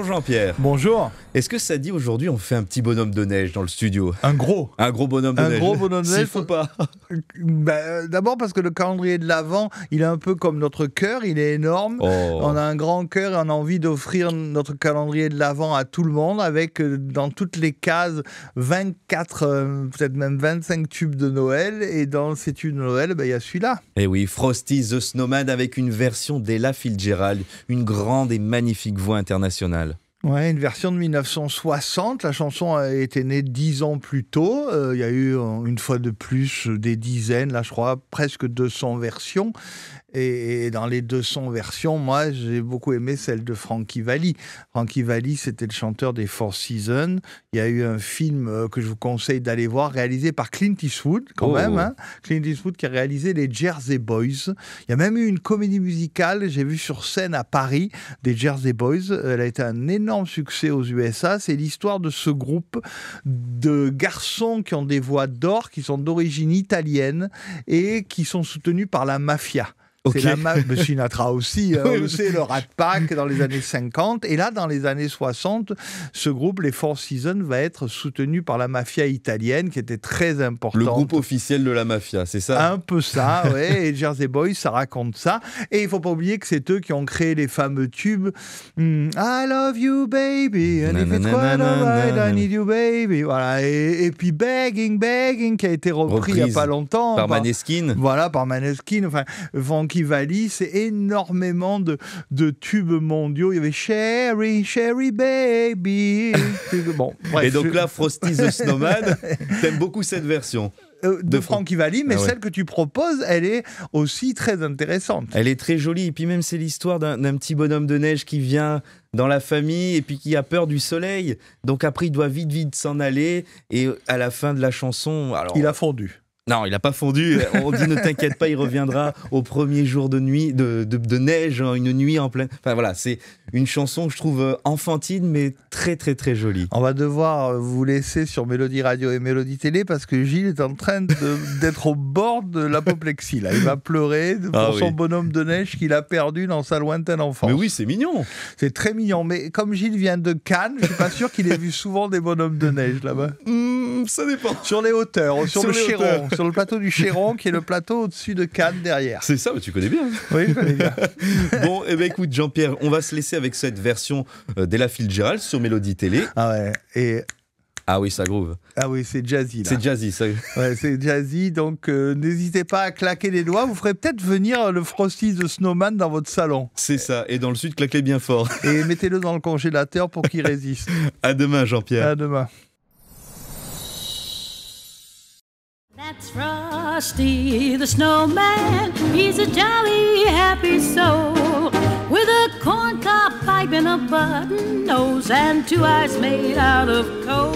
Jean-Pierre. Bonjour. Est-ce que ça dit aujourd'hui on fait un petit bonhomme de neige dans le studio? Un gros bonhomme de neige. Un gros bonhomme de neige. S'il faut pas. D'abord parce que le calendrier de l'Avent, il est un peu comme notre cœur, il est énorme. Oh. On a un grand cœur et on a envie d'offrir notre calendrier de l'Avent à tout le monde avec dans toutes les cases 24, peut-être même 25 tubes de Noël. Et dans ces tubes de Noël, il y a celui-là. Et oui, Frosty the Snowman avec une version d'Ella Fitzgerald, une grande et magnifique voix internationale. Ouais, une version de 1960. La chanson a été née 10 ans plus tôt. Il y a eu une fois de plus des dizaines, là je crois, presque 200 versions. Et dans les 200 versions, moi, j'ai beaucoup aimé celle de Frankie Valli. Frankie Valli, c'était le chanteur des Four Seasons. Il y a eu un film que je vous conseille d'aller voir, réalisé par Clint Eastwood, quand même. Hein. Clint Eastwood qui a réalisé les Jersey Boys. Il y a même eu une comédie musicale, j'ai vu sur scène à Paris, des Jersey Boys. Elle a été un énorme succès aux USA. C'est l'histoire de ce groupe de garçons qui ont des voix d'or, qui sont d'origine italienne et qui sont soutenus par la mafia. Okay. C'est la Sinatra aussi, c'est le Rat Pack dans les années 50. Et là, dans les années 60, ce groupe, les Four Seasons, va être soutenu par la mafia italienne, qui était très importante. Le groupe officiel de la mafia, c'est ça? Un peu ça, ouais. Et Jersey Boys, ça raconte ça. Et il ne faut pas oublier que c'est eux qui ont créé les fameux tubes I love you, baby, and if it's quite alright, I need you, baby. Voilà. Et puis Begging, qui a été repris il n'y a pas longtemps. Par Maneskin. Voilà, par Maneskin. Enfin, Frankie Valli, c'est énormément de tubes mondiaux. Il y avait Sherry Baby. Bon, bref. Et donc là, Frosty the Snowman, t'aimes beaucoup cette version de Frankie Valli, mais celle que tu proposes, elle est aussi très intéressante. Elle est très jolie, et puis même c'est l'histoire d'un petit bonhomme de neige qui vient dans la famille et puis qui a peur du soleil. Donc après, il doit vite s'en aller, et à la fin de la chanson... Alors, il a fondu. Non, il n'a pas fondu. On dit ne t'inquiète pas, il reviendra au premier jour de nuit, de neige, une nuit en pleine... Enfin voilà, c'est une chanson que je trouve enfantine, mais très jolie. On va devoir vous laisser sur Mélodie Radio et Mélodie Télé parce que Gilles est en train d'être au bord de l'apoplexie. Là. Il va pleurer pour son bonhomme de neige qu'il a perdu dans sa lointaine enfance. Mais oui, c'est mignon. C'est très mignon. Mais comme Gilles vient de Cannes, je ne suis pas sûr qu'il ait vu souvent des bonhommes de neige là-bas. Ça dépend. Sur les hauteurs, sur le Chéron. Sur le plateau du Chéron, qui est le plateau au-dessus de Cannes derrière. C'est ça, tu connais bien. Oui, je connais bien. Bon, écoute Jean-Pierre, on va se laisser avec cette version d'Ella Fitzgerald sur Mélodie Télé. Ah ouais, ah oui, ça groove. Ah oui, c'est jazzy là. C'est jazzy, ça. Ouais, c'est jazzy, donc n'hésitez pas à claquer les doigts. Vous ferez peut-être venir le Frosty the Snowman dans votre salon. C'est ça, et dans le sud, claquez bien fort. Et mettez-le dans le congélateur pour qu'il résiste. À demain, Jean-Pierre. À demain. That's Frosty the Snowman. He's a jolly, happy soul with a corncob pipe and a button nose and two eyes made out of coal.